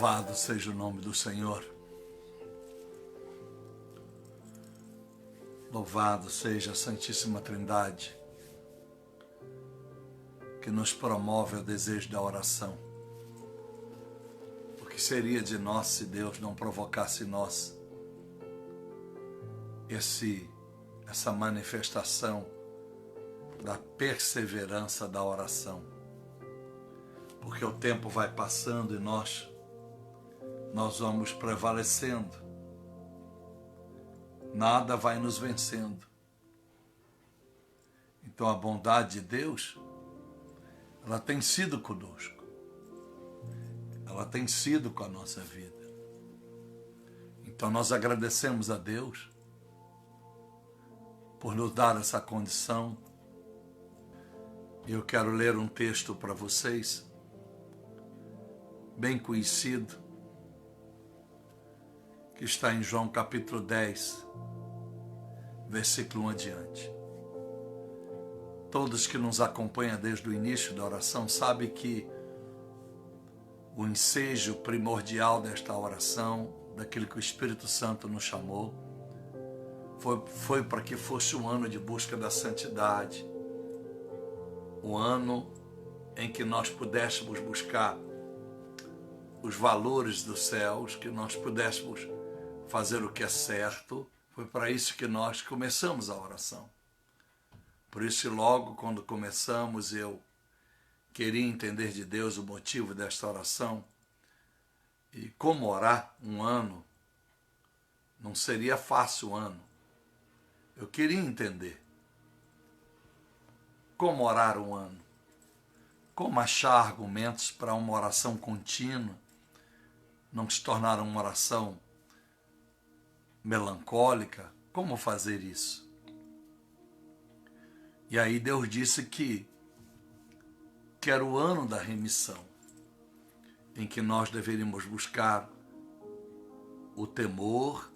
Louvado seja o nome do Senhor. Louvado seja a Santíssima Trindade, que nos promove o desejo da oração. O que seria de nós se Deus não provocasse em nós essa manifestação da perseverança da oração? Porque o tempo vai passando e nós vamos prevalecendo. Nada vai nos vencendo. Então a bondade de Deus, ela tem sido conosco. Ela tem sido com a nossa vida. Então nós agradecemos a Deus por nos dar essa condição. Eu quero ler um texto para vocês, bem conhecido, que está em João capítulo 10, versículo 1 adiante. Todos que nos acompanham desde o início da oração sabem que o ensejo primordial desta oração, daquilo que o Espírito Santo nos chamou, foi para que fosse um ano de busca da santidade, um ano em que nós pudéssemos buscar os valores dos céus, que nós pudéssemos fazer o que é certo. Foi para isso que nós começamos a oração. Por isso, logo quando começamos, eu queria entender de Deus o motivo desta oração e como orar um ano. Não seria fácil um ano. Eu queria entender como orar um ano, como achar argumentos para uma oração contínua, não se tornar uma oração melancólica. Como fazer isso? E aí Deus disse que era o ano da remissão, em que nós deveríamos buscar o temor,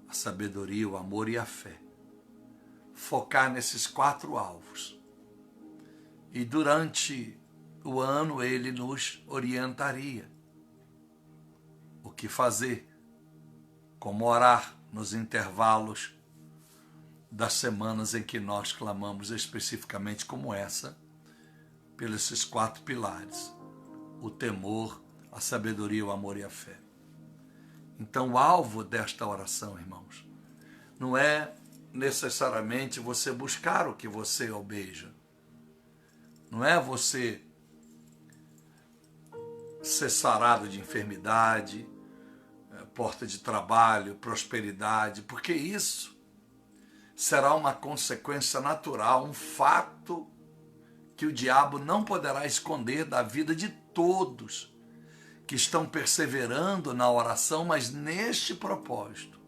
a sabedoria, o amor e a fé. Focar nesses 4 alvos. E durante o ano Ele nos orientaria o que fazer, como orar nos intervalos das semanas em que nós clamamos especificamente como essa, pelos esses 4 pilares: o temor, a sabedoria, o amor e a fé. Então o alvo desta oração, irmãos, não é necessariamente você buscar o que você almeja, não é você ser sarado de enfermidade, porta de trabalho, prosperidade, porque isso será uma consequência natural, um fato que o diabo não poderá esconder da vida de todos que estão perseverando na oração, mas neste propósito.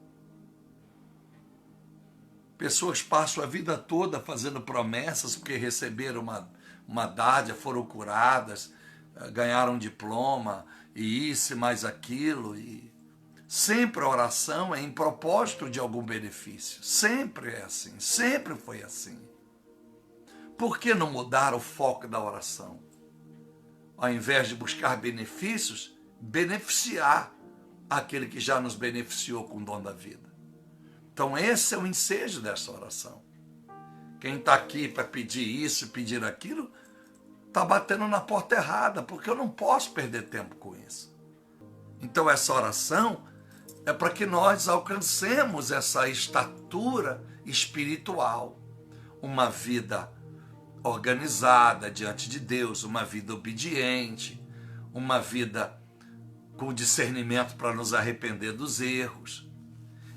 Pessoas passam a vida toda fazendo promessas porque receberam uma dádiva, foram curadas, ganharam um diploma, e isso e mais aquilo, e sempre a oração é em propósito de algum benefício. Sempre é assim, sempre foi assim. Por que não mudar o foco da oração? Ao invés de buscar benefícios, beneficiar aquele que já nos beneficiou com o dom da vida. Então esse é o ensejo dessa oração. Quem está aqui para pedir isso, pedir aquilo, está batendo na porta errada, porque eu não posso perder tempo com isso. Então essa oração é para que nós alcancemos essa estatura espiritual, uma vida organizada diante de Deus, uma vida obediente, uma vida com discernimento para nos arrepender dos erros.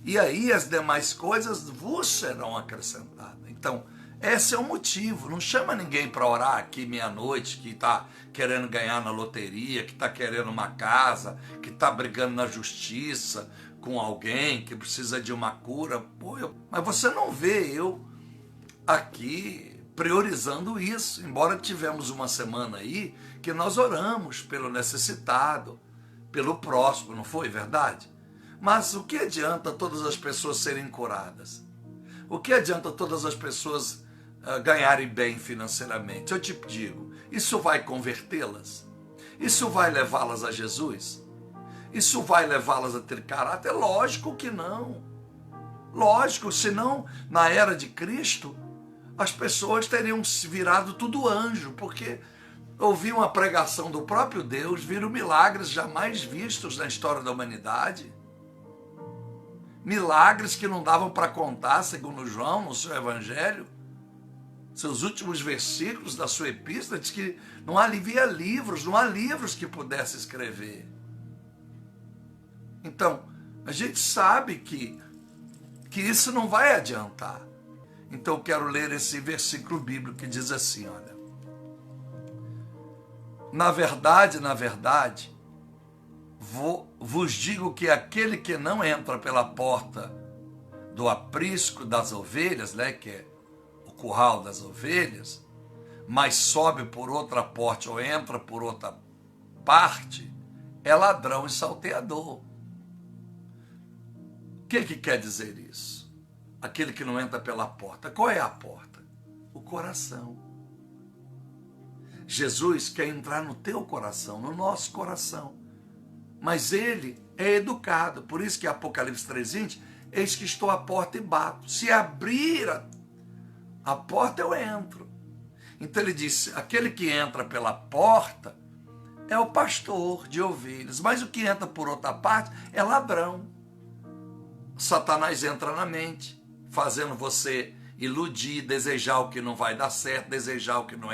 E aí as demais coisas vos serão acrescentadas. Então, esse é o motivo. Não chama ninguém para orar aqui meia-noite, que está querendo ganhar na loteria, que está querendo uma casa, que está brigando na justiça com alguém, que precisa de uma cura. Mas você não vê eu aqui priorizando isso, embora tivemos uma semana aí que nós oramos pelo necessitado, pelo próximo, não foi verdade? Mas o que adianta todas as pessoas serem curadas? O que adianta todas as pessoas ganharem bem financeiramente? Eu te digo, isso vai convertê-las? Isso vai levá-las a Jesus? Isso vai levá-las a ter caráter? Lógico que não. Lógico, senão, na era de Cristo, as pessoas teriam se virado tudo anjo, porque ouviam uma pregação do próprio Deus, viram milagres jamais vistos na história da humanidade. Milagres que não davam para contar, segundo João, no seu evangelho. Seus últimos versículos da sua epístola diz que não havia livros, não há livros que pudesse escrever. Então, a gente sabe que isso não vai adiantar. Então eu quero ler esse versículo bíblico que diz assim, olha. Na verdade, vos digo que aquele que não entra pela porta do aprisco das ovelhas, né, que é o curral das ovelhas, mas sobe por outra porta ou entra por outra parte, é ladrão e salteador. O que quer dizer isso? Aquele que não entra pela porta. Qual é a porta? O coração. Jesus quer entrar no teu coração, no nosso coração. Mas ele é educado. Por isso que Apocalipse 3:20, eis que estou à porta e bato. Se abrir a porta, eu entro. Então ele disse, aquele que entra pela porta é o pastor de ovelhas. Mas o que entra por outra parte é ladrão. Satanás entra na mente, fazendo você iludir, desejar o que não vai dar certo, desejar o que não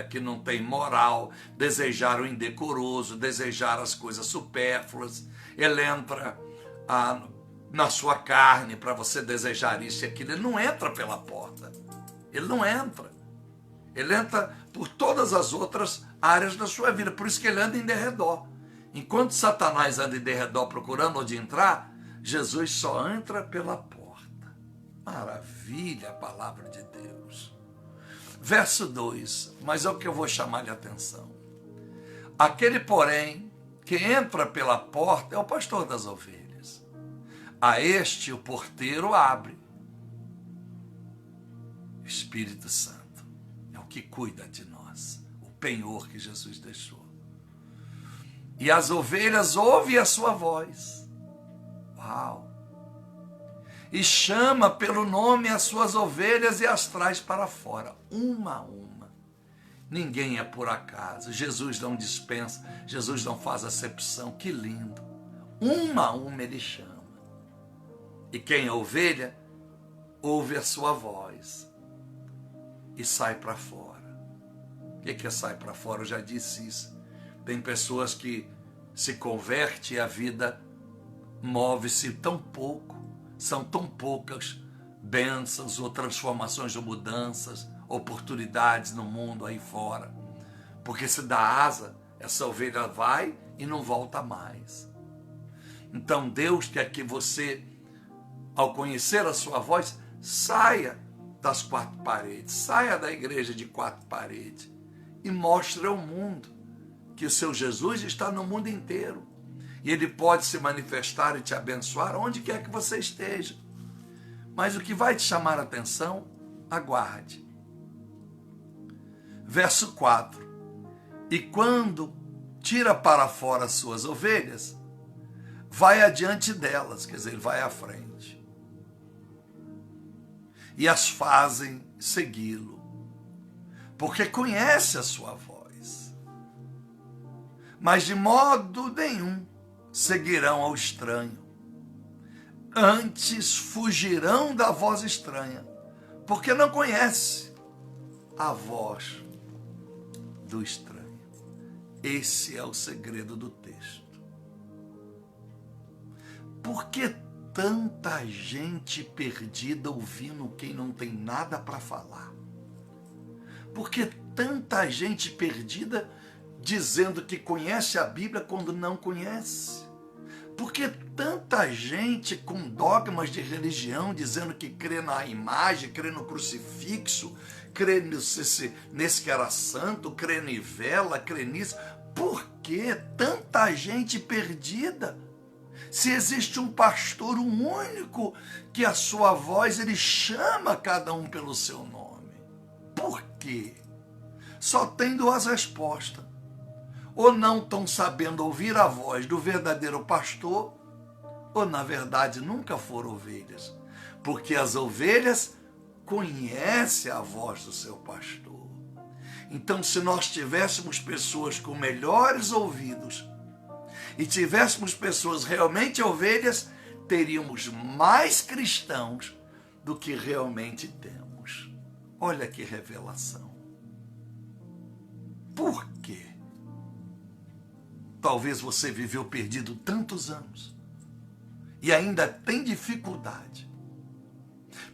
que não tem moral, desejar o indecoroso, desejar as coisas supérfluas. Ele entra na sua carne para você desejar isso e aquilo. Ele não entra pela porta. Ele não entra. Ele entra por todas as outras áreas da sua vida. Por isso que ele anda em derredor. Enquanto Satanás anda em derredor procurando onde entrar, Jesus só entra pela porta. Maravilha a palavra de Deus. Verso 2, mas é o que eu vou chamar de atenção. Aquele, porém, que entra pela porta é o pastor das ovelhas. A este o porteiro abre. O Espírito Santo é o que cuida de nós, o penhor que Jesus deixou. E as ovelhas ouvem a sua voz. Uau! E chama pelo nome as suas ovelhas e as traz para fora, uma a uma. Ninguém é por acaso. Jesus não dispensa, Jesus não faz acepção. Que lindo! Uma a uma ele chama. E quem é ovelha, ouve a sua voz e sai para fora. O que é sai para fora? Eu já disse isso. Tem pessoas que se convertem e a vida move-se tão pouco, são tão poucas bênçãos ou transformações ou mudanças, oportunidades no mundo aí fora. Porque se dá asa, essa ovelha vai e não volta mais. Então Deus quer que você, ao conhecer a sua voz, saia das quatro paredes, saia da igreja de quatro paredes e mostre ao mundo que o seu Jesus está no mundo inteiro. E ele pode se manifestar e te abençoar onde quer que você esteja. Mas o que vai te chamar a atenção, aguarde. Verso 4. E quando tira para fora as suas ovelhas, vai adiante delas, quer dizer, ele vai à frente. E as fazem segui-lo, porque conhece a sua voz. Mas de modo nenhum seguirão ao estranho. Antes fugirão da voz estranha, porque não conhece a voz do estranho. Esse é o segredo do texto. Por que tanta gente perdida ouvindo quem não tem nada para falar? Por que tanta gente perdida dizendo que conhece a Bíblia quando não conhece? Por que tanta gente com dogmas de religião dizendo que crê na imagem, crê no crucifixo, crê nesse que era santo, crê em vela, crê nisso? Por que tanta gente perdida? Se existe um pastor, um único, que a sua voz, ele chama cada um pelo seu nome. Por quê? Só tem duas respostas. ou não estão sabendo ouvir a voz do verdadeiro pastor, ou na verdade nunca foram ovelhas, porque as ovelhas conhecem a voz do seu pastor. Então, se nós tivéssemos pessoas com melhores ouvidos e tivéssemos pessoas realmente ovelhas, teríamos mais cristãos do que realmente temos. Olha que revelação. Por quê? Talvez você viveu perdido tantos anos e ainda tem dificuldade,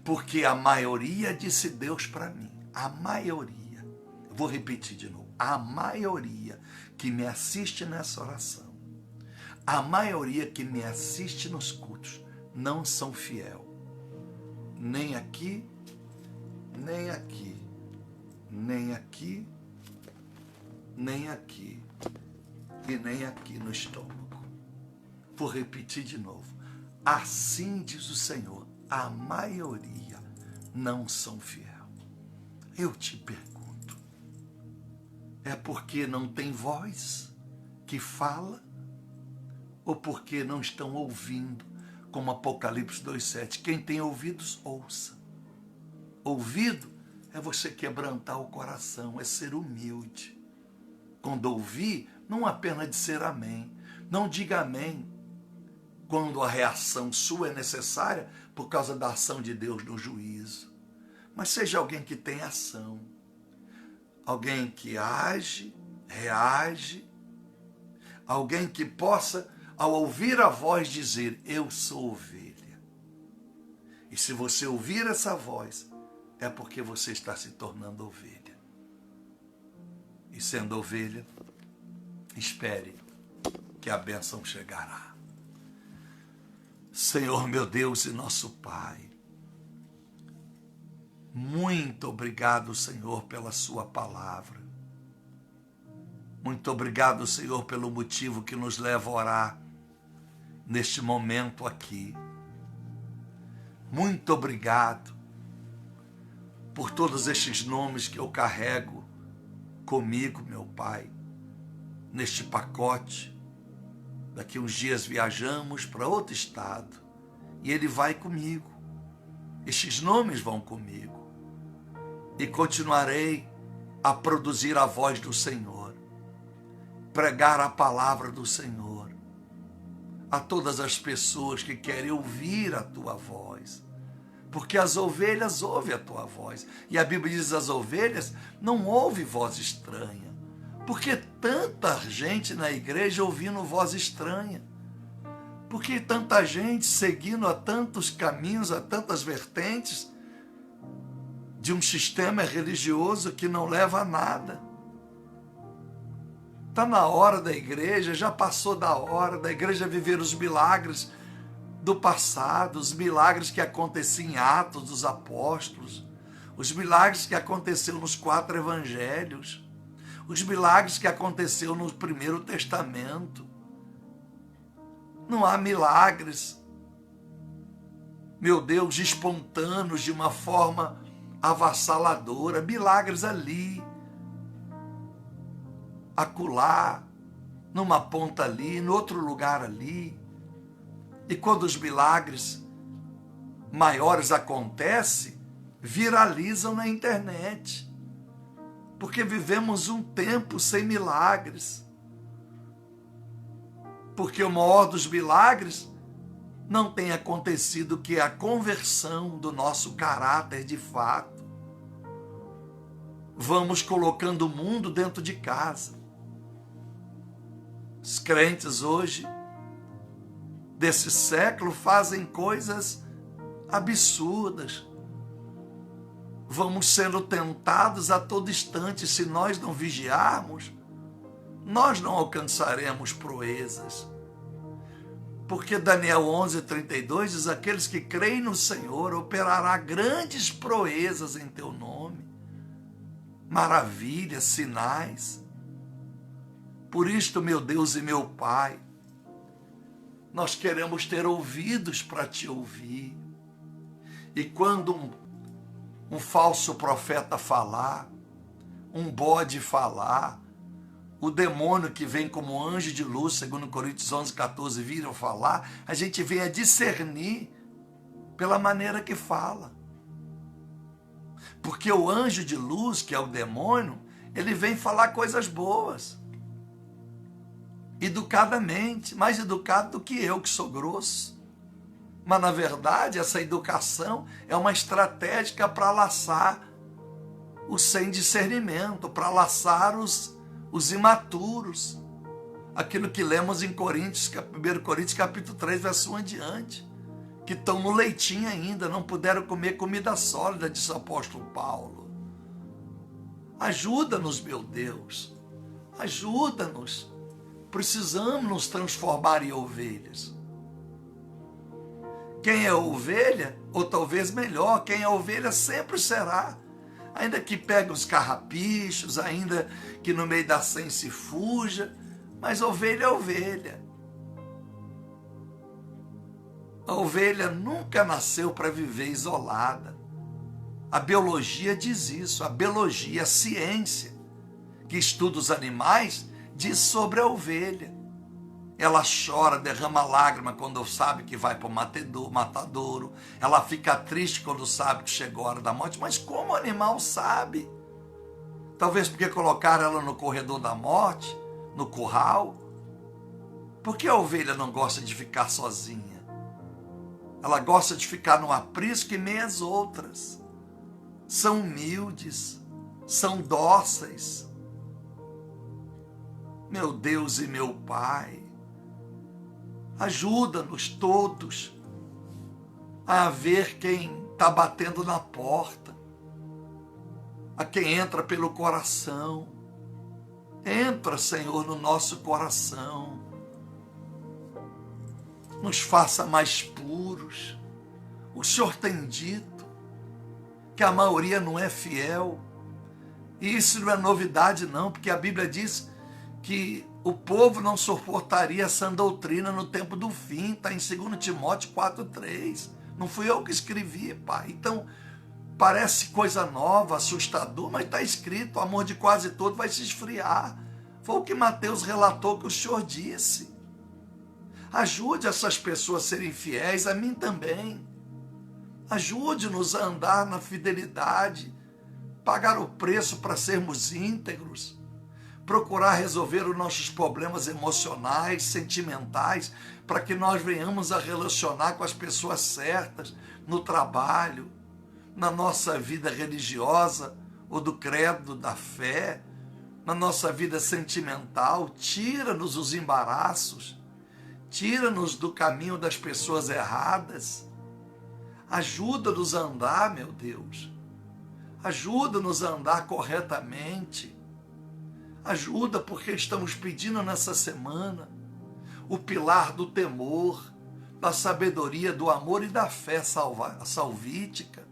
porque a maioria disse Deus para mim, a maioria, vou repetir de novo, a maioria que me assiste nessa oração, a maioria que me assiste nos cultos, não são fiel, nem aqui, nem aqui, nem aqui, nem aqui, e nem aqui no estômago. Vou repetir de novo. Assim diz o Senhor, a maioria não são fiel. Eu te pergunto, é porque não tem voz que fala? Ou porque não estão ouvindo, como Apocalipse 2,7? Quem tem ouvidos, ouça. Ouvido é você quebrantar o coração, é ser humilde. Quando ouvir, não apenas dizer amém. Não diga amém quando a reação sua é necessária por causa da ação de Deus no juízo. Mas seja alguém que tem ação. Alguém que age, reage. Alguém que possa, ao ouvir a voz, dizer, eu sou ovelha. E se você ouvir essa voz, é porque você está se tornando ovelha. E sendo ovelha, espere que a bênção chegará. Senhor meu Deus e nosso Pai, muito obrigado, Senhor, pela sua palavra. Muito obrigado, Senhor, pelo motivo que nos leva a orar neste momento aqui. Muito obrigado por todos estes nomes que eu carrego comigo, meu Pai, neste pacote. Daqui uns dias viajamos para outro estado e ele vai comigo. Estes nomes vão comigo e continuarei a produzir a voz do Senhor, pregar a palavra do Senhor a todas as pessoas que querem ouvir a tua voz, porque as ovelhas ouvem a tua voz, e a Bíblia diz, as ovelhas não ouvem voz estranha. Por que tanta gente na igreja ouvindo voz estranha? Por que tanta gente seguindo a tantos caminhos, a tantas vertentes de um sistema religioso que não leva a nada? Está na hora da igreja, já passou da hora da igreja viver os milagres do passado, os milagres que aconteciam em Atos dos Apóstolos, os milagres que aconteceram nos 4 evangelhos, os milagres que aconteceram no Primeiro Testamento. Não há milagres, meu Deus, espontâneos de uma forma avassaladora, milagres ali, acolá, numa ponta ali, no outro lugar ali. E quando os milagres maiores acontecem, viralizam na internet. Porque vivemos um tempo sem milagres. Porque o maior dos milagres não tem acontecido, que é a conversão do nosso caráter de fato. Vamos colocando o mundo dentro de casa. Os crentes hoje, desse século, fazem coisas absurdas. Vamos sendo tentados a todo instante. Se nós não vigiarmos, nós não alcançaremos proezas. Porque Daniel 11:32 diz, aqueles que creem no Senhor operará grandes proezas em teu nome, maravilhas, sinais. Por isto, meu Deus e meu Pai, nós queremos ter ouvidos para te ouvir. E quando um falso profeta falar, um bode falar, o demônio que vem como anjo de luz, segundo Coríntios 11:14, viram falar, a gente vem a discernir pela maneira que fala. Porque o anjo de luz, que é o demônio, ele vem falar coisas boas. Educadamente, mais educado do que eu, que sou grosso. Mas, na verdade, essa educação é uma estratégia para laçar os sem discernimento, para laçar os imaturos. Aquilo que lemos em Coríntios, 1 Coríntios capítulo 3, verso 1 em diante. Que estão no leitinho ainda, não puderam comer comida sólida, disse o apóstolo Paulo. Ajuda-nos, meu Deus. Ajuda-nos. Precisamos nos transformar em ovelhas. Quem é ovelha, ou talvez melhor, quem é ovelha sempre será. Ainda que pegue os carrapichos, ainda que no meio da sem se fuja, mas ovelha é ovelha. A ovelha nunca nasceu para viver isolada. A biologia diz isso, a biologia, a ciência, que estuda os animais, diz sobre a ovelha. Ela chora, derrama lágrima quando sabe que vai para o matadouro. Ela fica triste quando sabe que chegou a hora da morte. Mas como o animal sabe? Talvez porque colocaram ela no corredor da morte, no curral. Por que a ovelha não gosta de ficar sozinha? Ela gosta de ficar no aprisco e meio as outras. São humildes, são dóceis. Meu Deus e meu Pai, ajuda-nos todos a ver quem está batendo na porta, a quem entra pelo coração. Entra, Senhor, no nosso coração. Nos faça mais puros. O Senhor tem dito que a maioria não é fiel. E isso não é novidade, não, porque a Bíblia diz que o povo não suportaria essa doutrina no tempo do fim. Está em 2 Timóteo 4:3. Não fui eu que escrevi, Pai. Então, parece coisa nova, assustador, mas está escrito, o amor de quase todo vai se esfriar. Foi o que Mateus relatou que o Senhor disse. Ajude essas pessoas a serem fiéis, a mim também. Ajude-nos a andar na fidelidade, pagar o preço para sermos íntegros, procurar resolver os nossos problemas emocionais, sentimentais, para que nós venhamos a relacionar com as pessoas certas, no trabalho, na nossa vida religiosa, ou do credo, da fé, na nossa vida sentimental. Tira-nos os embaraços, tira-nos do caminho das pessoas erradas. Ajuda-nos a andar, meu Deus. Ajuda-nos a andar corretamente. Ajuda, porque estamos pedindo nessa semana o pilar do temor, da sabedoria, do amor e da fé salvítica.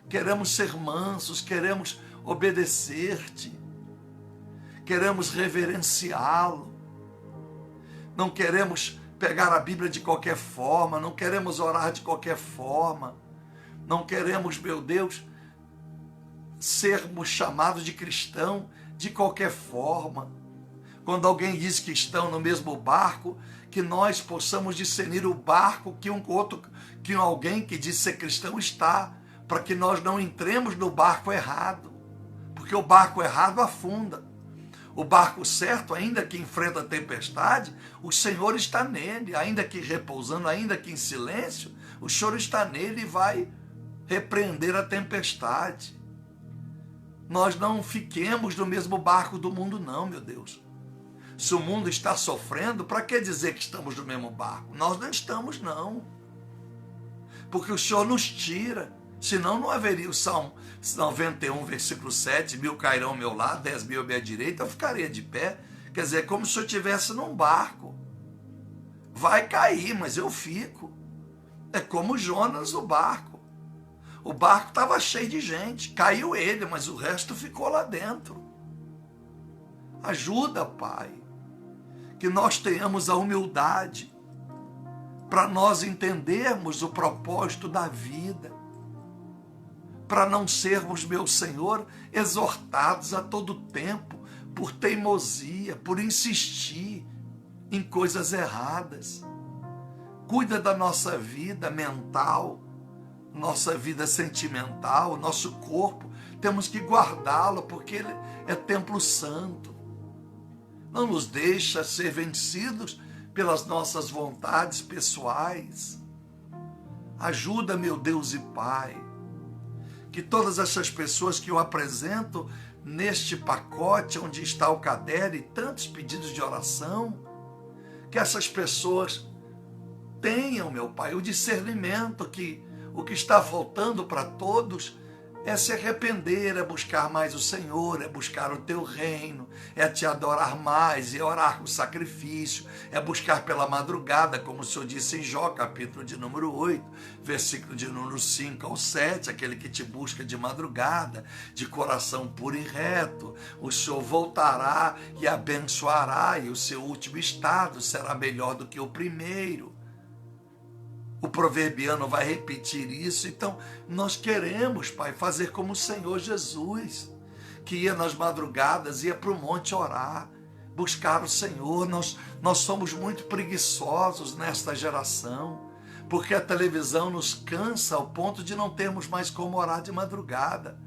Queremos ser mansos, queremos obedecer-te, queremos reverenciá-lo. Não queremos pegar a Bíblia de qualquer forma, não queremos orar de qualquer forma, não queremos, meu Deus, sermos chamados de cristão de qualquer forma. Quando alguém diz que estão no mesmo barco, que nós possamos discernir o barco que alguém que diz ser cristão está, para que nós não entremos no barco errado, porque o barco errado afunda. O barco certo, ainda que enfrenta a tempestade, o Senhor está nele, ainda que repousando, ainda que em silêncio, o Senhor está nele e vai repreender a tempestade. Nós não fiquemos no mesmo barco do mundo, não, meu Deus. Se o mundo está sofrendo, para que dizer que estamos no mesmo barco? Nós não estamos, não. Porque o Senhor nos tira. Senão não haveria o Salmo 91, versículo 7, 1000 cairão ao meu lado, 10.000 à minha direita, eu ficaria de pé. Quer dizer, é como se eu estivesse num barco. Vai cair, mas eu fico. É como Jonas, o barco. O barco estava cheio de gente, caiu ele, mas o resto ficou lá dentro. Ajuda, Pai, que nós tenhamos a humildade para nós entendermos o propósito da vida, para não sermos, meu Senhor, exortados a todo tempo por teimosia, por insistir em coisas erradas. Cuida da nossa vida mental, nossa vida sentimental, nosso corpo. Temos que guardá-lo, porque ele é templo santo. Não nos deixa ser vencidos pelas nossas vontades pessoais. Ajuda, meu Deus e Pai, que todas essas pessoas que eu apresento neste pacote onde está o caderno e tantos pedidos de oração, que essas pessoas tenham, meu Pai, o discernimento que o que está faltando para todos é se arrepender, é buscar mais o Senhor, é buscar o teu reino, é te adorar mais, é orar com sacrifício, é buscar pela madrugada, como o Senhor disse em Jó, capítulo de número 8, versículo de número 5 ao 7, aquele que te busca de madrugada, de coração puro e reto, o Senhor voltará e abençoará, e o seu último estado será melhor do que o primeiro. O proverbiano vai repetir isso. Então, nós queremos, Pai, fazer como o Senhor Jesus, que ia nas madrugadas, ia para o monte orar, buscar o Senhor. Nós somos muito preguiçosos nesta geração, porque a televisão nos cansa ao ponto de não termos mais como orar de madrugada.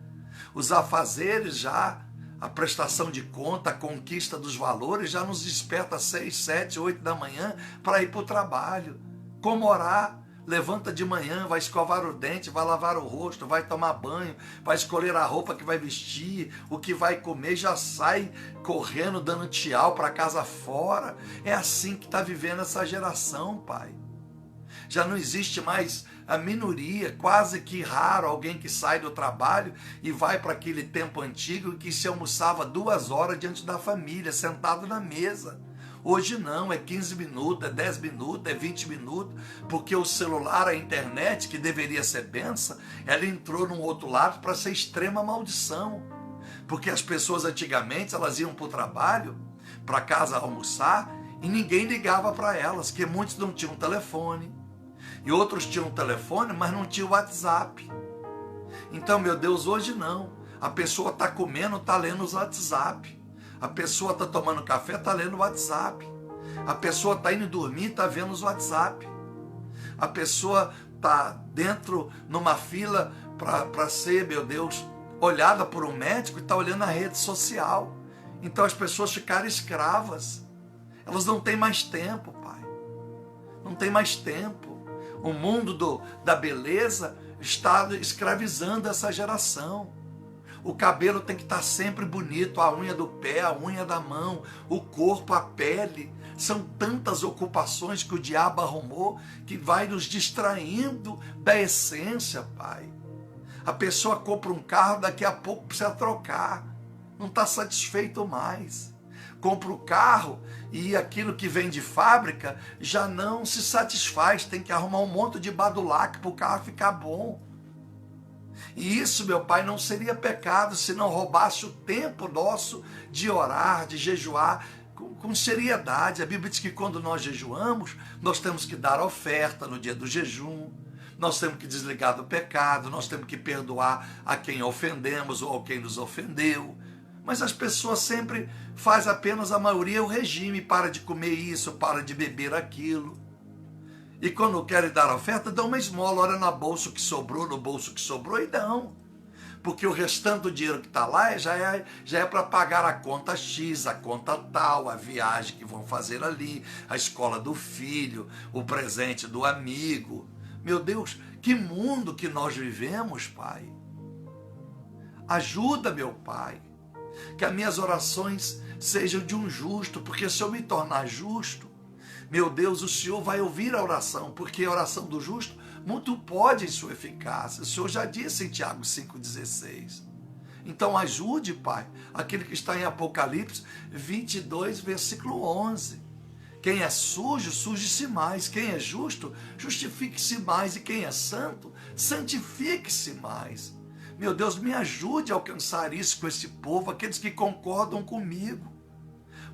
Os afazeres já, a prestação de conta, a conquista dos valores já nos desperta às 6, 7, 8 da manhã para ir para o trabalho. Como orar? Levanta de manhã, vai escovar o dente, vai lavar o rosto, vai tomar banho, vai escolher a roupa que vai vestir, o que vai comer, já sai correndo, dando tchau para casa fora. É assim que está vivendo essa geração, Pai. Já não existe mais a minoria, quase que raro, alguém que sai do trabalho e vai para aquele tempo antigo que se almoçava 2 horas diante da família, sentado na mesa. Hoje não, é 15 minutos, é 10 minutos, é 20 minutos, porque o celular, a internet, que deveria ser bênção, ela entrou num outro lado para ser extrema maldição. Porque as pessoas antigamente, elas iam para o trabalho, para casa almoçar, e ninguém ligava para elas, porque muitos não tinham telefone, e outros tinham telefone, mas não tinham WhatsApp. Então, meu Deus, hoje não. A pessoa está comendo, está lendo os WhatsApp. A pessoa está tomando café, está lendo o WhatsApp. A pessoa está indo dormir, está vendo os WhatsApp. A pessoa está dentro, numa fila, para ser, meu Deus, olhada por um médico e está olhando a rede social. Então as pessoas ficaram escravas. Elas não têm mais tempo, Pai. Não tem mais tempo. O mundo da beleza está escravizando essa geração. O cabelo tem que estar sempre bonito, a unha do pé, a unha da mão, o corpo, a pele. São tantas ocupações que o diabo arrumou que vai nos distraindo da essência, Pai. A pessoa compra um carro, daqui a pouco precisa trocar. Não está satisfeito mais. Compra o carro e aquilo que vem de fábrica já não se satisfaz. Tem que arrumar um monte de badulac para o carro ficar bom. E isso, meu Pai, não seria pecado se não roubasse o tempo nosso de orar, de jejuar com seriedade. A Bíblia diz que quando nós jejuamos, nós temos que dar oferta no dia do jejum, nós temos que desligar do pecado, nós temos que perdoar a quem ofendemos ou a quem nos ofendeu. Mas as pessoas sempre fazem apenas, a maioria, o regime, para de comer isso, para de beber aquilo. E quando querem dar oferta, dão uma esmola, olha na bolsa o que sobrou, no bolso que sobrou e dão. Porque o restante do dinheiro que está lá já é para pagar a conta X, a conta tal, a viagem que vão fazer ali, a escola do filho, o presente do amigo. Meu Deus, que mundo que nós vivemos, Pai. Ajuda, meu Pai, que as minhas orações sejam de um justo, porque se eu me tornar justo, meu Deus, o Senhor vai ouvir a oração, porque a oração do justo muito pode em sua eficácia. O Senhor já disse em Tiago 5,16. Então ajude, Pai, aquele que está em Apocalipse 22, versículo 11. Quem é sujo, suje-se mais. Quem é justo, justifique-se mais. E quem é santo, santifique-se mais. Meu Deus, me ajude a alcançar isso com esse povo, aqueles que concordam comigo.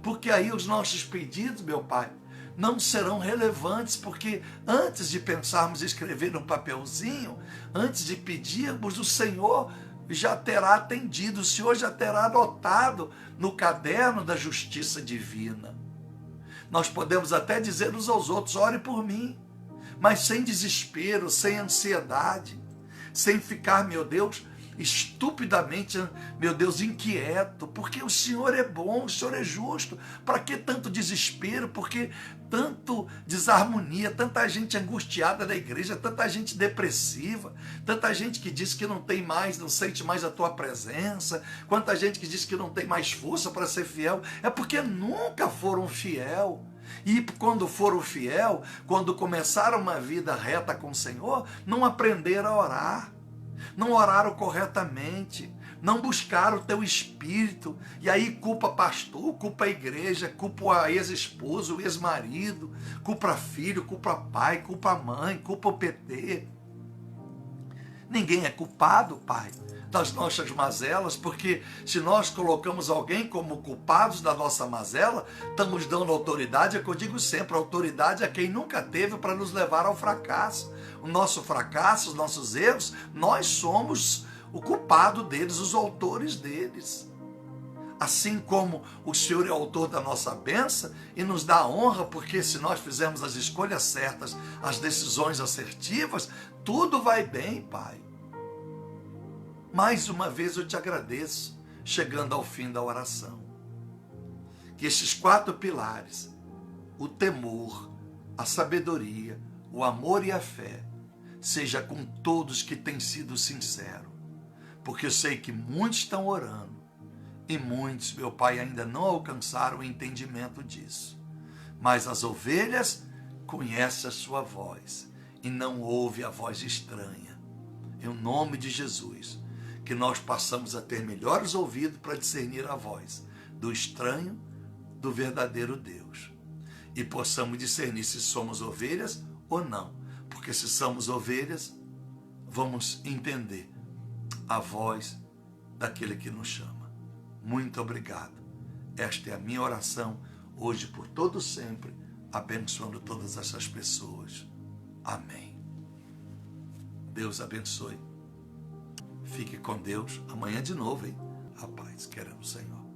Porque aí os nossos pedidos, meu Pai, não serão relevantes, porque antes de pensarmos em escrever num papelzinho, antes de pedirmos, o Senhor já terá atendido, o Senhor já terá anotado no caderno da justiça divina. Nós podemos até dizer uns aos outros: ore por mim, mas sem desespero, sem ansiedade, sem ficar, meu Deus, estupidamente, meu Deus, inquieto, porque o Senhor é bom, o Senhor é justo. Para que tanto desespero? Por que tanto desarmonia? Tanta gente angustiada da igreja, tanta gente depressiva, tanta gente que diz que não tem mais, não sente mais a tua presença, quanta gente que diz que não tem mais força para ser fiel. É porque nunca foram fiel. E quando foram fiel, quando começaram uma vida reta com o Senhor, não aprenderam a orar, não oraram corretamente, não buscaram o teu espírito, e aí culpa pastor, culpa a igreja, culpa a ex-esposo, o ex-marido, culpa filho, culpa pai, culpa mãe, culpa o PT. Ninguém é culpado, Pai, das nossas mazelas, porque se nós colocamos alguém como culpados da nossa mazela, estamos dando autoridade, é que eu digo sempre, a autoridade é quem nunca teve para nos levar ao fracasso. O nosso fracasso, os nossos erros, nós somos o culpado deles, os autores deles. Assim como o Senhor é autor da nossa bênção e nos dá honra, porque se nós fizermos as escolhas certas, as decisões assertivas, tudo vai bem, Pai. Mais uma vez eu te agradeço, chegando ao fim da oração. Que estes 4 pilares, o temor, a sabedoria, o amor e a fé, seja com todos que têm sido sinceros. Porque eu sei que muitos estão orando e muitos, meu Pai, ainda não alcançaram o entendimento disso. Mas as ovelhas conhecem a sua voz e não ouvem a voz estranha. Em nome de Jesus, que nós passamos a ter melhores ouvidos para discernir a voz do estranho do verdadeiro Deus. E possamos discernir se somos ovelhas ou não. Porque se somos ovelhas, vamos entender a voz daquele que nos chama. Muito obrigado. Esta é a minha oração hoje por todo sempre, abençoando todas essas pessoas. Amém. Deus abençoe. Fique com Deus. Amanhã de novo, hein? A paz, querendo o Senhor.